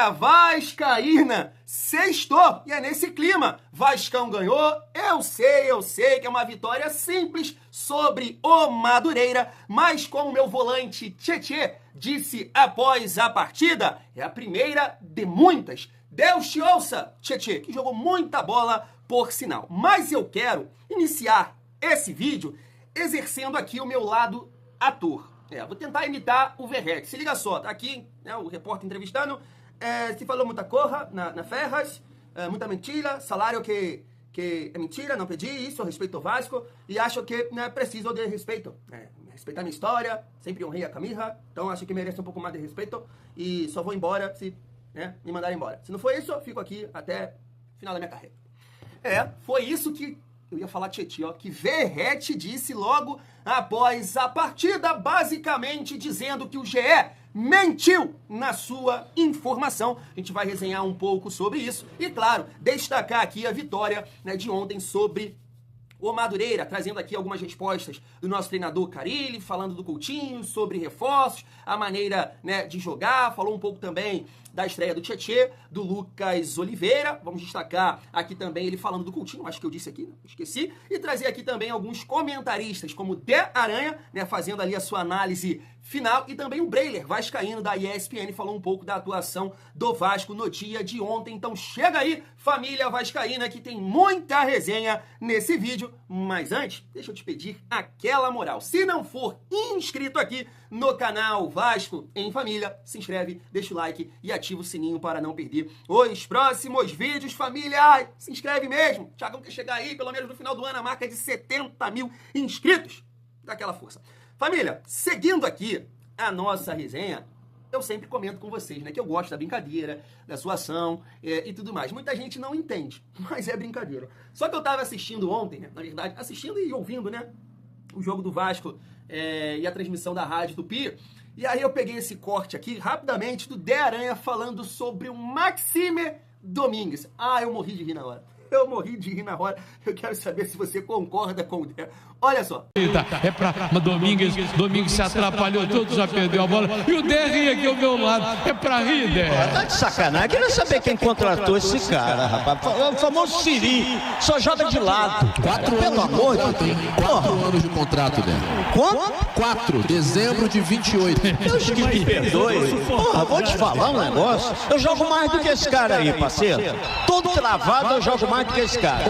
Família vascaína, sextou e é nesse clima. Vascão ganhou, eu sei que é uma vitória simples sobre o Madureira, mas como meu volante Tietê disse após a partida, é a primeira de muitas. Deus te ouça, Tietê, que jogou muita bola por sinal. Mas eu quero iniciar esse vídeo exercendo aqui o meu lado ator. Vou tentar imitar o Verrete. Se liga só, tá aqui, né, o repórter entrevistando. Se falou muita corra na Ferraz, muita mentira, salário que é mentira, não pedi isso, respeito ao Vasco, e acho que preciso de respeito. Respeitar minha história, sempre honrei a Camisa, então acho que merece um pouco mais de respeito, e só vou embora se me mandarem embora. Se não for isso, eu fico aqui até o final da minha carreira. Foi isso que eu ia falar Tietê, que Verrete disse logo após a partida, basicamente dizendo que o GE mentiu na sua informação. A gente vai resenhar um pouco sobre isso e, claro, destacar aqui a vitória de ontem sobre o Madureira, trazendo aqui algumas respostas do nosso treinador Carille, falando do Coutinho, sobre reforços, a maneira de jogar, falou um pouco também da estreia do Tietê, do Lucas Oliveira, vamos destacar aqui também ele falando do Coutinho, acho que eu disse aqui, esqueci, e trazer aqui também alguns comentaristas, como o De Aranha, fazendo ali a sua análise final, e também o Breiler, vascaíno da ESPN, falou um pouco da atuação do Vasco no dia de ontem. Então chega aí, família vascaína, que tem muita resenha nesse vídeo, mas antes, deixa eu te pedir aquela moral. Se não for inscrito aqui no canal Vasco em Família, se inscreve, deixa o like e ativa o sininho para não perder os próximos vídeos, família. Ai, se inscreve mesmo. Thiagão quer chegar aí, pelo menos no final do ano, a marca de 70 mil inscritos. Dá aquela força. Família, seguindo aqui a nossa resenha, eu sempre comento com vocês, que eu gosto da brincadeira, da zoação e tudo mais. Muita gente não entende, mas é brincadeira. Só que eu tava assistindo ontem, na verdade, assistindo e ouvindo, o jogo do Vasco e a transmissão da Rádio Tupi. E aí eu peguei esse corte aqui, rapidamente, do De Aranha falando sobre o Maxime Domingues. Eu morri de rir na hora. Eu quero saber se você concorda com o Dé. Olha só. É pra Domingues se atrapalhou todo, já perdeu a bola. E o Dé ri aqui ao meu lado. É pra rir, Dé. Tá de sacanagem. Queria saber quem contratou esse cara, rapaz. O famoso Siri. Só joga de lado. Pelo amor de Deus. 4 anos de contrato, Dé. Quanto? 4, dezembro de 28. Deus que me perdoe. Vou te falar um negócio. Eu jogo mais do que esse cara aí, parceiro. Todo travado eu jogo mais do que esse cara.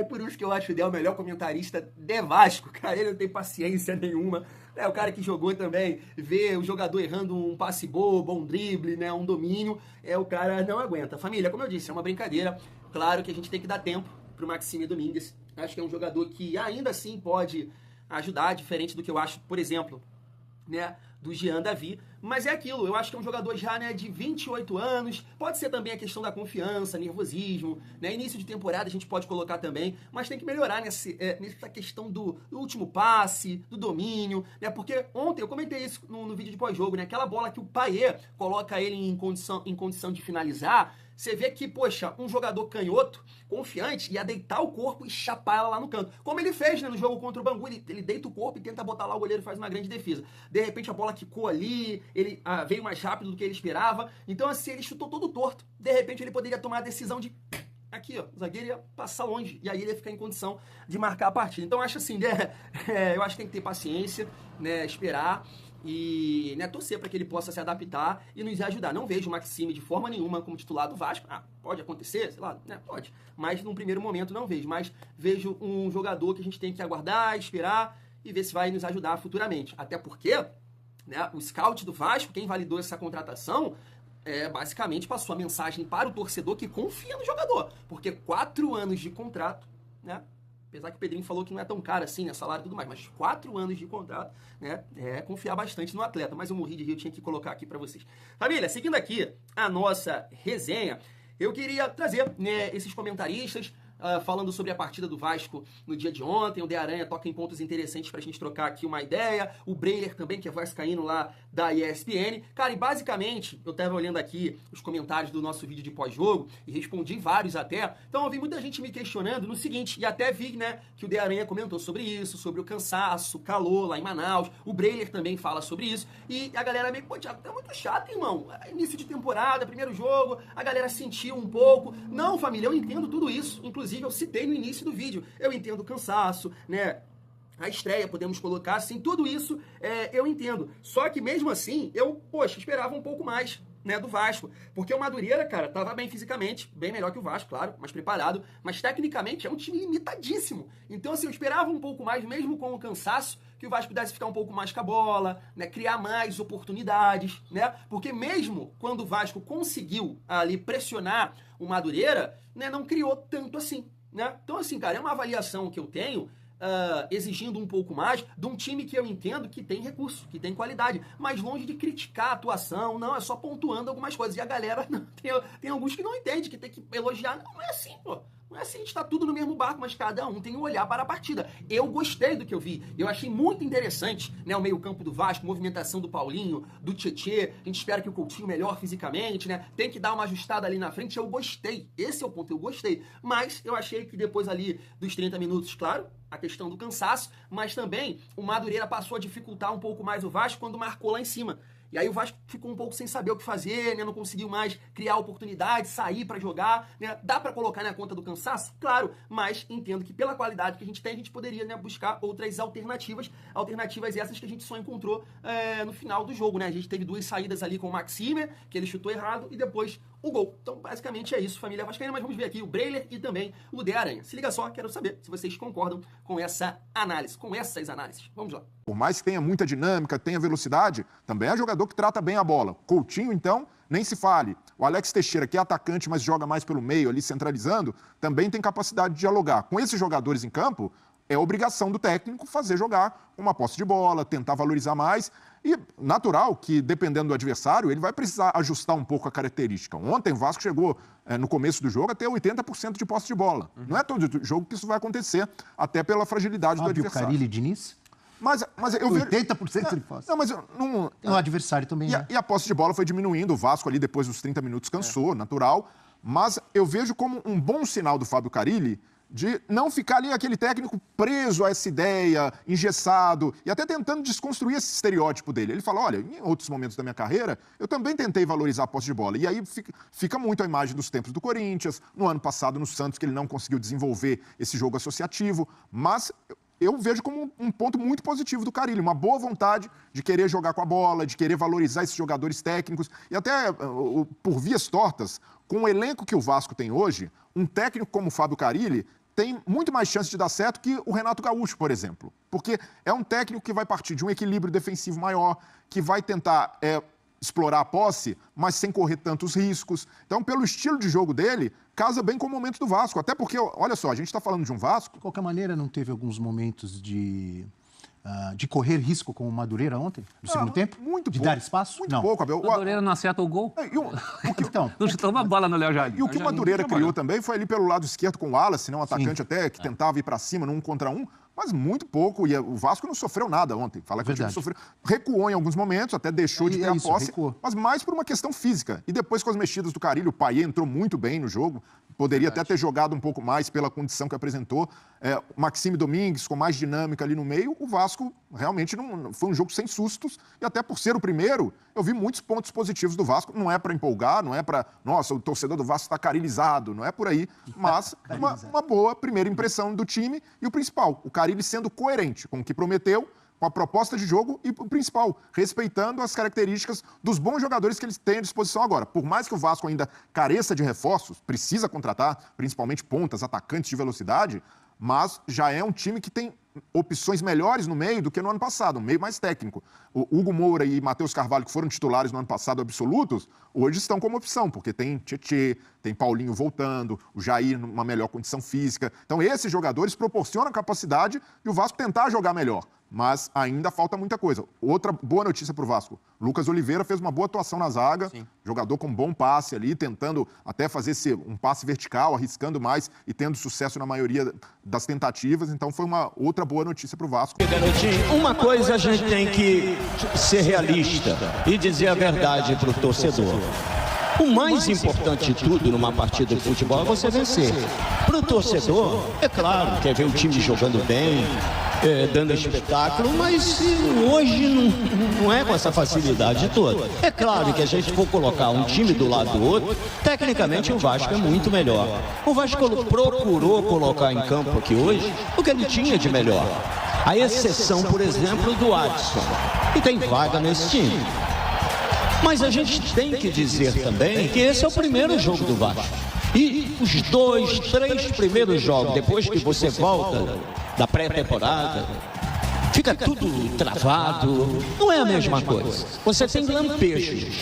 Por isso que eu acho o Dé o melhor comentarista de Vasco, cara. Ele não tem paciência nenhuma. É o cara que jogou também, vê o jogador errando um passe bobo, um drible, um domínio. O cara não aguenta. Família, como eu disse, é uma brincadeira. Claro que a gente tem que dar tempo pro Maxime Domingues. Acho que é um jogador que ainda assim pode ajudar, diferente do que eu acho, por exemplo, do Jean Davi, mas é aquilo, eu acho que é um jogador já, de 28 anos, pode ser também a questão da confiança, nervosismo, início de temporada a gente pode colocar também, mas tem que melhorar nessa questão do último passe, do domínio, porque ontem eu comentei isso no vídeo de pós-jogo, aquela bola que o Payet coloca ele em condição de finalizar, você vê que, poxa, um jogador canhoto, confiante, ia deitar o corpo e chapar ela lá no canto. Como ele fez, no jogo contra o Bangu, ele deita o corpo e tenta botar lá, o goleiro faz uma grande defesa. De repente a bola quicou ali, ele veio mais rápido do que ele esperava. Então, assim, ele chutou todo torto. De repente ele poderia tomar a decisão de... Aqui, o zagueiro ia passar longe, e aí ele ia ficar em condição de marcar a partida. Então, eu acho assim, eu acho que tem que ter paciência, esperar e torcer para que ele possa se adaptar e nos ajudar. Não vejo o Maxime de forma nenhuma como titular do Vasco. Pode acontecer, sei lá, pode. Mas num primeiro momento não vejo. Mas vejo um jogador que a gente tem que aguardar, esperar e ver se vai nos ajudar futuramente. Até porque o scout do Vasco, quem validou essa contratação, basicamente passou a mensagem para o torcedor que confia no jogador. Porque 4 anos de contrato, apesar que o Pedrinho falou que não é tão caro assim, salário e tudo mais, mas 4 anos de contrato, é confiar bastante no atleta. Mas eu morri de rir, eu tinha que colocar aqui para vocês. Família, seguindo aqui a nossa resenha, eu queria trazer esses comentaristas, falando sobre a partida do Vasco no dia de ontem. O De Aranha toca em pontos interessantes pra gente trocar aqui uma ideia. O Breiler também, que é vascaíno lá da ESPN. Cara, e basicamente, eu tava olhando aqui os comentários do nosso vídeo de pós-jogo e respondi vários até. Então eu vi muita gente me questionando no seguinte, e até vi, né, que o De Aranha comentou sobre isso, sobre o cansaço, o calor lá em Manaus. O Breiler também fala sobre isso. E a galera meio, pô, Thiago, tá muito chato, irmão. Início de temporada, primeiro jogo, a galera sentiu um pouco. Não, família, eu entendo tudo isso. Inclusive, eu citei no início do vídeo. Eu entendo o cansaço, né? A estreia, podemos colocar assim, tudo isso eu entendo. Só que mesmo assim, eu, poxa, esperava um pouco mais, né, do Vasco. Porque o Madureira, cara, tava bem fisicamente, bem melhor que o Vasco, claro, mais preparado, mas tecnicamente é um time limitadíssimo. Então, assim, eu esperava um pouco mais, mesmo com o cansaço, que o Vasco pudesse ficar um pouco mais com a bola, né, criar mais oportunidades, né? Porque mesmo quando o Vasco conseguiu ali pressionar o Madureira, né, não criou tanto assim, né? Então, assim, cara, é uma avaliação que eu tenho exigindo um pouco mais de um time que eu entendo que tem recurso, que tem qualidade, mas longe de criticar a atuação, não, é só pontuando algumas coisas. E a galera, não, tem alguns que não entendem, que tem que elogiar. Não é assim, pô. Não é assim, a gente tá tudo no mesmo barco, mas cada um tem um olhar para a partida. Eu gostei do que eu vi. Eu achei muito interessante, né, o meio-campo do Vasco, movimentação do Paulinho, do Tietê. A gente espera que o Coutinho melhore fisicamente, né? Tem que dar uma ajustada ali na frente. Eu gostei. Esse é o ponto, eu gostei. Mas eu achei que depois ali dos 30 minutos, claro, a questão do cansaço, mas também o Madureira passou a dificultar um pouco mais o Vasco quando marcou lá em cima. E aí o Vasco ficou um pouco sem saber o que fazer, né? Não conseguiu mais criar oportunidade, sair pra jogar, né? Dá pra colocar na conta do cansaço? Claro, mas entendo que pela qualidade que a gente tem, a gente poderia, né, buscar outras alternativas essas que a gente só encontrou no final do jogo, né? A gente teve duas saídas ali com o Maxime, que ele chutou errado, e depois o gol. Então, basicamente é isso, família vascaína, mas vamos ver aqui o Breiler e também o De Aranha. Se liga só, quero saber se vocês concordam com essa análise, com essas análises. Vamos lá. Por mais que tenha muita dinâmica, tenha velocidade, também é jogador que trata bem a bola. Coutinho, então, nem se fale. O Alex Teixeira, que é atacante, mas joga mais pelo meio, ali centralizando, também tem capacidade de dialogar. Com esses jogadores em campo, é obrigação do técnico fazer jogar uma posse de bola, tentar valorizar mais. E natural que, dependendo do adversário, ele vai precisar ajustar um pouco a característica. Ontem o Vasco chegou, no começo do jogo, a ter 80% de posse de bola. Não é todo jogo que isso vai acontecer, até pela fragilidade do adversário. Carilli e Diniz? Mas eu vejo... 80% de posse. Não, mas não... O adversário também, né? E a posse de bola foi diminuindo. O Vasco ali, depois dos 30 minutos, cansou, natural. Mas eu vejo como um bom sinal do Fábio Carilli de não ficar ali aquele técnico preso a essa ideia, engessado, e até tentando desconstruir esse estereótipo dele. Ele fala, olha, em outros momentos da minha carreira, eu também tentei valorizar a posse de bola. E aí fica muito a imagem dos tempos do Corinthians, no ano passado no Santos, que ele não conseguiu desenvolver esse jogo associativo, mas eu vejo como um ponto muito positivo do Carilli, uma boa vontade de querer jogar com a bola, de querer valorizar esses jogadores técnicos, e até por vias tortas, com o elenco que o Vasco tem hoje, um técnico como o Fábio Carilli tem muito mais chance de dar certo que o Renato Gaúcho, por exemplo. Porque é um técnico que vai partir de um equilíbrio defensivo maior, que vai tentar explorar a posse, mas sem correr tantos riscos. Então, pelo estilo de jogo dele, casa bem com o momento do Vasco. Até porque, olha só, a gente está falando de um Vasco... De qualquer maneira, não teve alguns momentos de correr risco com o Madureira ontem, no segundo tempo? Muito de pouco. Dar espaço? Muito não. pouco, Abel. O Madureira não acerta o gol. Então, Não chutou uma bola no Léo Jardim. E o que o Madureira criou também foi ali pelo lado esquerdo com o Wallace, né, um atacante Sim. até que tentava ir para cima num contra um, mas muito pouco. E o Vasco não sofreu nada ontem. Fala que o time sofreu. Recuou em alguns momentos, até deixou de ter a posse, recuou. mas mais por uma questão física. E depois com as mexidas do Carilli, o Payet entrou muito bem no jogo. Poderia até ter jogado um pouco mais pela condição que apresentou. O Maxime Domingues com mais dinâmica ali no meio. O Vasco realmente não foi um jogo sem sustos. E até por ser o primeiro, eu vi muitos pontos positivos do Vasco. Não é para empolgar, não é para... Nossa, o torcedor do Vasco está carilizado. Não é por aí. Mas uma boa primeira impressão do time. E o principal, o Carilli sendo coerente com o que prometeu, com a proposta de jogo e, o principal, respeitando as características dos bons jogadores que eles têm à disposição agora. Por mais que o Vasco ainda careça de reforços, precisa contratar, principalmente pontas, atacantes de velocidade, mas já é um time que tem opções melhores no meio do que no ano passado, um meio mais técnico. O Hugo Moura e Matheus Carvalho, que foram titulares no ano passado absolutos, hoje estão como opção, porque tem Tietê, tem Paulinho voltando, o Jair numa melhor condição física. Então esses jogadores proporcionam a capacidade de o Vasco tentar jogar melhor. mas ainda falta muita coisa. Outra boa notícia para o Vasco, Lucas Oliveira fez uma boa atuação na zaga, Sim. Jogador com bom passe ali, tentando até fazer um passe vertical, arriscando mais e tendo sucesso na maioria das tentativas, então foi uma outra boa notícia para o Vasco. Garotinho, uma coisa a gente tem que ser realista e dizer a verdade para o torcedor. O mais importante de tudo numa partida de futebol é você vencer. Para o torcedor, é claro, quer ver o time jogando bem, dando espetáculo, mas hoje não é com essa facilidade toda. É claro que a gente for colocar um time do lado do outro, tecnicamente o Vasco é muito melhor. O Vasco procurou colocar em campo aqui hoje o que ele tinha de melhor. A exceção, por exemplo, do Adson, que tem vaga nesse time. Mas a gente tem que dizer também que esse é o primeiro jogo do Vasco. E os 2, 3 primeiros jogos, depois que você volta da pré-temporada, fica tudo travado, não é a mesma coisa. Você tem lampejos.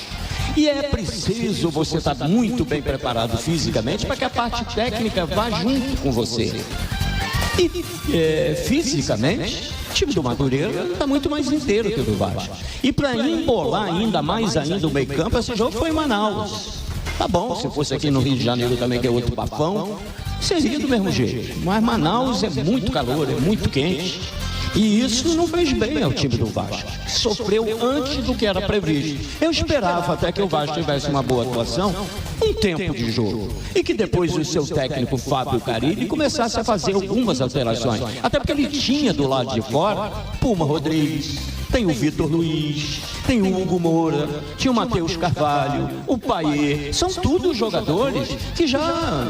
E é preciso você estar muito bem preparado fisicamente para que a parte técnica vá junto com você. E fisicamente, o time do Madureira está muito mais inteiro que o do Vasco. E para embolar ainda mais o meio campo, esse jogo foi em Manaus. Tá bom, se fosse aqui no Rio de Janeiro também, que é outro papão, seria do mesmo jeito. Mas Manaus é muito calor, é muito quente. E isso não fez bem ao time do Vasco. Sofreu antes do que era previsto. Eu esperava até que o Vasco tivesse uma boa atuação, um tempo de jogo. E que depois o seu técnico Fábio Carilli começasse a fazer algumas alterações. Até porque ele tinha do lado de fora Puma Rodrigues, tem o Vitor Luiz, tem o Hugo Moura, tinha o Matheus Carvalho, o Paier. São todos jogadores que já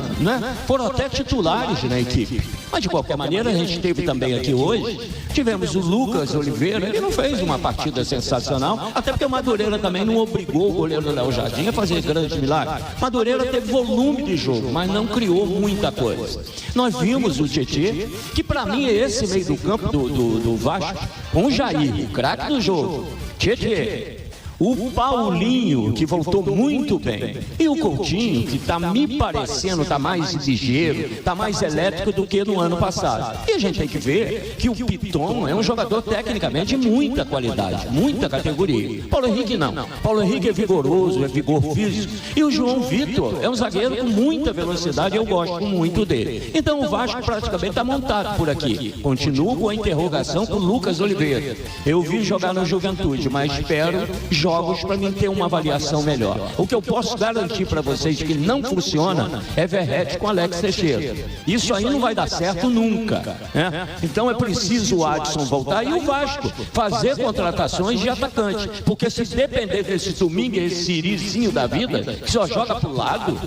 foram até titulares na equipe. Mas de qualquer maneira, a gente teve também aqui hoje, tivemos o Lucas Oliveira, que não fez uma partida sensacional, até porque o Madureira também não obrigou o goleiro Léo Jardim a fazer grande milagre. Madureira teve volume de jogo, mas não criou muita coisa. Nós vimos o Tietê, que para mim é esse meio do campo do Vasco, com o Jair, o craque do jogo. Tietê. O Paulinho, que voltou muito bem. E o Coutinho, que está me parecendo, está mais ligeiro, está mais elétrico do que no ano passado. E a gente tem que ver que o Piton é um jogador tecnicamente de muita qualidade, muita categoria. Paulo Henrique não. Paulo Henrique é vigoroso, é vigor físico. E o João Vitor é um zagueiro com muita velocidade, eu gosto muito dele. Então o Vasco praticamente está montado por aqui. Continuo com a interrogação com o Lucas Oliveira. Eu vi jogar no Juventude, mas espero jogos para mim ter uma avaliação melhor. O que eu posso garantir para vocês que não funciona é Verratti com Alex Teixeira. Isso aí não vai dar certo nunca. Né? Então é preciso o Adson voltar e o Vasco fazer contratações de atacante. Porque se depender desse Domingues, esse Sirizinho da vida, que só joga pro lado,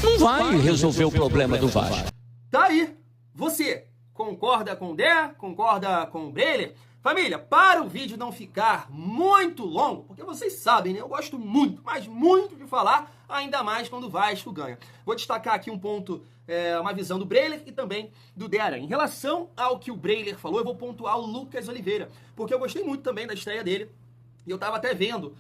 não vai resolver o problema do Vasco. Tá aí. Você concorda com o Dé? Concorda com o Breiler? Família, para o vídeo não ficar muito longo, porque vocês sabem, né? Eu gosto muito, mas muito de falar, ainda mais quando o Vasco ganha. Vou destacar aqui um ponto, uma visão do Breiler e também do Dé Aranha. Em relação ao que o Breiler falou, eu vou pontuar o Lucas Oliveira, porque eu gostei muito também da estreia dele. E eu tava até vendo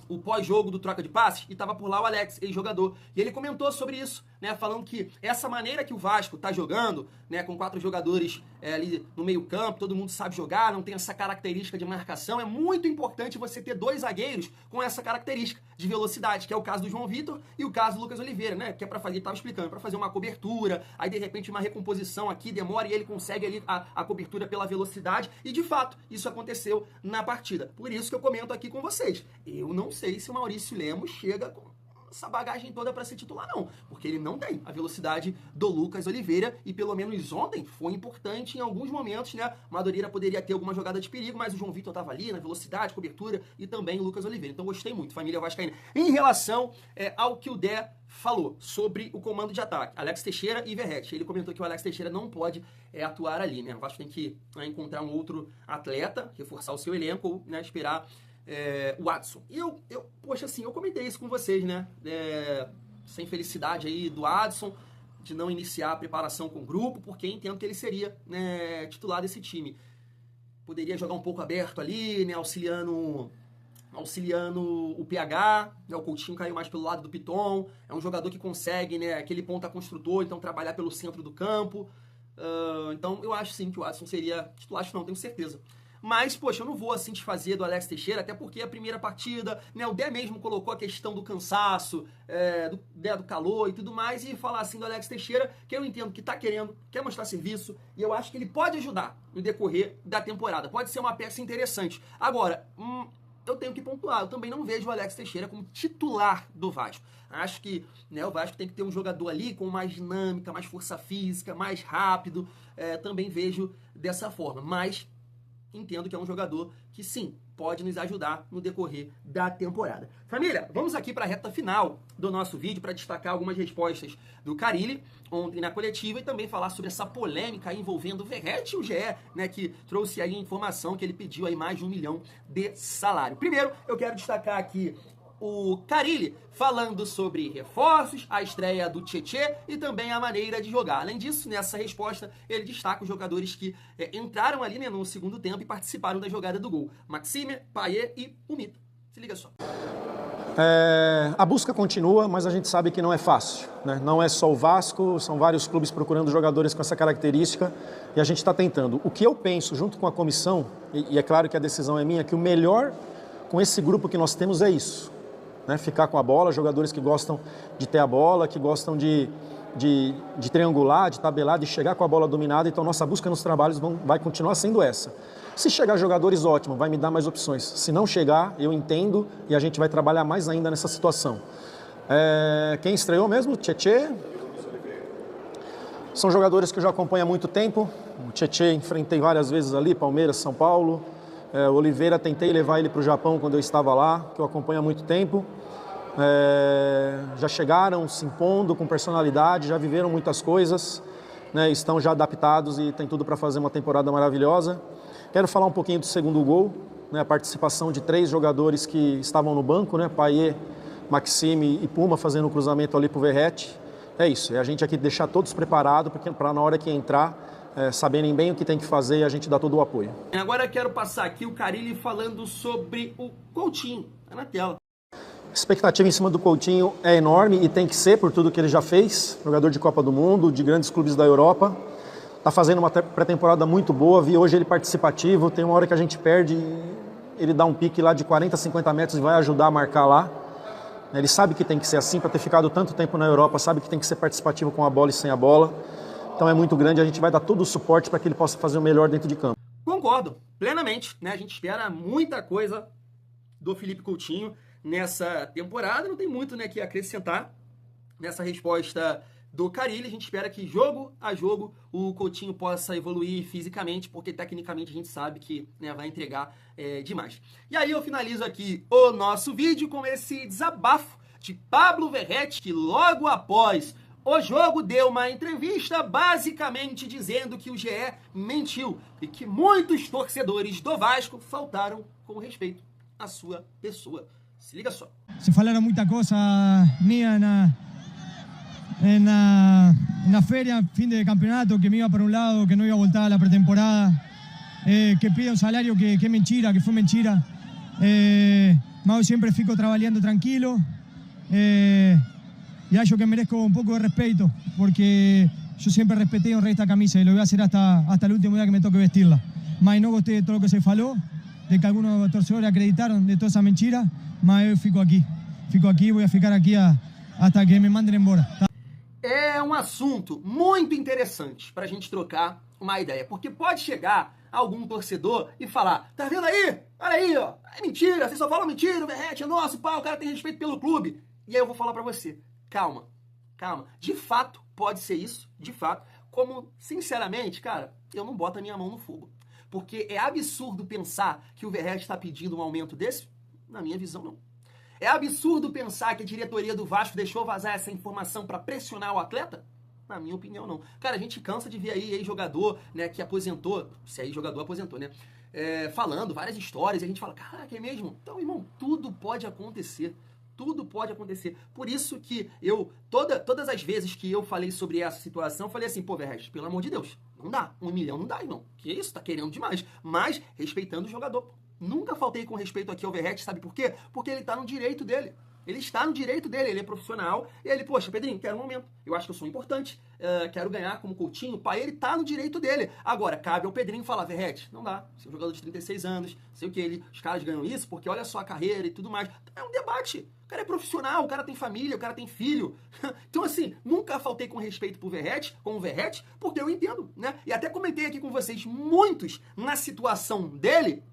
o pós-jogo do troca de passes e tava por lá o Alex, ex-jogador. E ele comentou sobre isso, né? Falando que essa maneira que o Vasco tá jogando, né? Com 4 jogadores ali no meio campo, todo mundo sabe jogar, não tem essa característica de marcação. É muito importante você ter 2 zagueiros com essa característica de velocidade, que é o caso do João Vitor e o caso do Lucas Oliveira, né? Que é pra fazer, ele tava explicando, para fazer uma cobertura, aí de repente uma recomposição aqui, demora e ele consegue ali a cobertura pela velocidade. E de fato, isso aconteceu na partida. Por isso que eu comento aqui com vocês. Eu não sei se o Maurício Lemos chega com essa bagagem toda para ser titular, não. Porque ele não tem a velocidade do Lucas Oliveira e pelo menos ontem foi importante em alguns momentos, né? Madureira poderia ter alguma jogada de perigo, mas o João Vitor estava ali na velocidade, cobertura e também o Lucas Oliveira. Então gostei muito, família vascaína. Em relação ao que o Dé falou sobre o comando de ataque, Alex Teixeira e Verratti. Ele comentou que o Alex Teixeira não pode atuar ali, né? O Vasco tem que encontrar um outro atleta, reforçar o seu elenco ou, né, esperar o Adson. E poxa, assim, eu comentei isso com vocês, né? Sem felicidade aí do Adson, de não iniciar a preparação com o grupo, porque entendo que ele seria, né, titular desse time. Poderia jogar um pouco aberto ali, né? Auxiliando o PH, né? O Coutinho caiu mais pelo lado do Piton. É um jogador que consegue, né? Aquele ponta construtor, então trabalhar pelo centro do campo. Então eu acho sim que o Watson seria titular, acho não, tenho certeza. Mas, poxa, eu não vou assim desfazer do Alex Teixeira, até porque a primeira partida, né, o Dé mesmo colocou a questão do cansaço, do calor e tudo mais, e falar assim do Alex Teixeira, que eu entendo que tá querendo, quer mostrar serviço, e eu acho que ele pode ajudar no decorrer da temporada. Pode ser uma peça interessante. Agora, eu tenho que pontuar, eu também não vejo o Alex Teixeira como titular do Vasco. Acho que, né, o Vasco tem que ter um jogador ali com mais dinâmica, mais força física, mais rápido. Também vejo dessa forma, mas entendo que é um jogador que sim, pode nos ajudar no decorrer da temporada. Família, vamos aqui para a reta final do nosso vídeo para destacar algumas respostas do Carille ontem na coletiva e também falar sobre essa polêmica envolvendo o Verratti e o GE, né, que trouxe aí a informação que ele pediu aí mais de 1 milhão de salário. Primeiro, eu quero destacar aqui o Carille falando sobre reforços, a estreia do Tietê e também a maneira de jogar. Além disso, nessa resposta, ele destaca os jogadores que entraram ali, né, no segundo tempo e participaram da jogada do gol. Maxime, Payet e o Mita. Se liga só. A busca continua, mas a gente sabe que não é fácil, né? Não é só o Vasco, são vários clubes procurando jogadores com essa característica e a gente está tentando. O que eu penso, junto com a comissão, e é claro que a decisão é minha, que o melhor com esse grupo que nós temos é isso. Né, ficar com a bola, jogadores que gostam de ter a bola, que gostam de triangular, de tabelar, de chegar com a bola dominada. Então nossa busca nos trabalhos vai continuar sendo essa. Se chegar jogadores, ótimo, vai me dar mais opções. Se não chegar, eu entendo e a gente vai trabalhar mais ainda nessa situação. Quem estreou mesmo? Tietê. São jogadores que eu já acompanho há muito tempo. O Tietê enfrentei várias vezes ali, Palmeiras, São Paulo. O Oliveira, tentei levar ele para o Japão quando eu estava lá, que eu acompanho há muito tempo. Já chegaram se impondo com personalidade, já viveram muitas coisas, né, estão já adaptados e tem tudo para fazer uma temporada maravilhosa. Quero falar um pouquinho do segundo gol, né, a participação de 3 jogadores que estavam no banco, né, Payet, Maxime e Puma fazendo o cruzamento ali para o Verratti. É isso, é a gente aqui deixar todos preparados para na hora que entrar, saberem bem o que tem que fazer e a gente dá todo o apoio. Agora eu quero passar aqui o Carille falando sobre o Coutinho. Tá na tela. A expectativa em cima do Coutinho é enorme e tem que ser por tudo que ele já fez. Jogador de Copa do Mundo, de grandes clubes da Europa. Está fazendo uma pré-temporada muito boa. Vi hoje ele participativo. Tem uma hora que a gente perde, ele dá um pique lá de 40, 50 metros e vai ajudar a marcar lá. Ele sabe que tem que ser assim para ter ficado tanto tempo na Europa. Sabe que tem que ser participativo com a bola e sem a bola. Então é muito grande, a gente vai dar todo o suporte para que ele possa fazer o melhor dentro de campo. Concordo, plenamente, né? A gente espera muita coisa do Felipe Coutinho nessa temporada, não tem muito, né, que acrescentar nessa resposta do Carille. A gente espera que jogo a jogo o Coutinho possa evoluir fisicamente, porque tecnicamente a gente sabe que, né, vai entregar demais. E aí eu finalizo aqui o nosso vídeo com esse desabafo de Pablo Verratti, que logo após o jogo deu uma entrevista basicamente dizendo que o GE mentiu e que muitos torcedores do Vasco faltaram com respeito à sua pessoa. Se liga só. Se falaram muita coisa minha na feria, fim de campeonato, que me iba para lado, que não ia voltar a la pretemporada, que pide salário que é mentira, que foi mentira. Mas eu sempre fico trabalhando tranquilo. Y acho que merezco un poco de respeto, porque yo siempre respeté y honré esta camisa y lo voy a hacer hasta el último día que me toque vestirla. Mas no gosté de todo lo que se faló, de que algunos torcedores acreditaron de toda esa mentira, mas eu fico aqui, voy a ficar aqui hasta que me mandem embora. Tá? É um assunto muito interessante para a gente trocar uma ideia, porque pode chegar algum torcedor e falar, tá vendo aí? Olha aí, ó, é mentira, vocês só falam mentira, o Verratti é nosso, pá, o cara tem respeito pelo clube. E aí eu vou falar para você, calma. De fato, pode ser isso, de fato. Como, sinceramente, cara, eu não boto a minha mão no fogo. Porque é absurdo pensar que o Verratti está pedindo um aumento desse? Na minha visão, não. É absurdo pensar que a diretoria do Vasco deixou vazar essa informação para pressionar o atleta? Na minha opinião, não. Cara, a gente cansa de ver aí ex-jogador, né, que aposentou, se aí jogador aposentou, né, falando várias histórias, e a gente fala, caraca, é mesmo? Então, irmão, tudo pode acontecer. Tudo pode acontecer. Por isso que eu, todas as vezes que eu falei sobre essa situação, eu falei assim, pô, Verratti, pelo amor de Deus, não dá. 1 milhão não dá, irmão. Que isso, tá querendo demais. Mas, respeitando o jogador. Nunca faltei com respeito aqui ao Verratti, sabe por quê? Porque ele tá no direito dele. Ele está no direito dele, ele é profissional, e ele, poxa, Pedrinho, quero um aumento, eu acho que eu sou importante, quero ganhar como Coutinho, pai, ele tá no direito dele. Agora, cabe ao Pedrinho falar, Verratti, não dá, você é um jogador de 36 anos, sei o que, os caras ganham isso, porque olha só a carreira e tudo mais. É um debate. O cara é profissional, o cara tem família, o cara tem filho. Então, assim, nunca faltei com respeito com o Verratti, porque eu entendo, né? E até comentei aqui com vocês, muitos, na situação dele,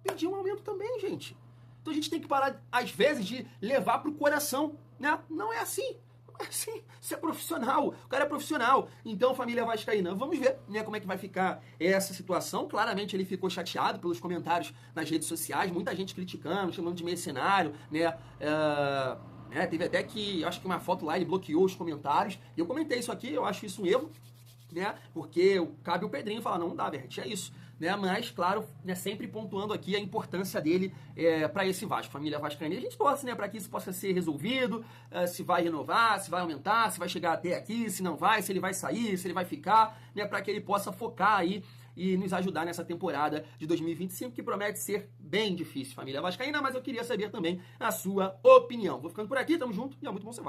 pediam um aumento também, gente. Então a gente tem que parar, às vezes, de levar pro coração, né? Não é assim. Não é assim. Você é profissional. O cara é profissional. Então, família vascaína, vamos ver, né, como é que vai ficar essa situação. Claramente, ele ficou chateado pelos comentários nas redes sociais. Muita gente criticando, chamando de mercenário, né? Teve até que, acho que uma foto lá, ele bloqueou os comentários. E eu comentei isso aqui, eu acho isso um erro, né? Porque cabe o Pedrinho falar, não dá, Verratti, é isso. Né, mas, claro, né, sempre pontuando aqui a importância dele para esse Vasco, família vascaína. E a gente torce, né, para que isso possa ser resolvido, se vai renovar, se vai aumentar, se vai chegar até aqui, se não vai, se ele vai sair, se ele vai ficar, né, para que ele possa focar aí e nos ajudar nessa temporada de 2025, que promete ser bem difícil, família vascaína, mas eu queria saber também a sua opinião. Vou ficando por aqui, tamo junto e é muito bom ser Vasco.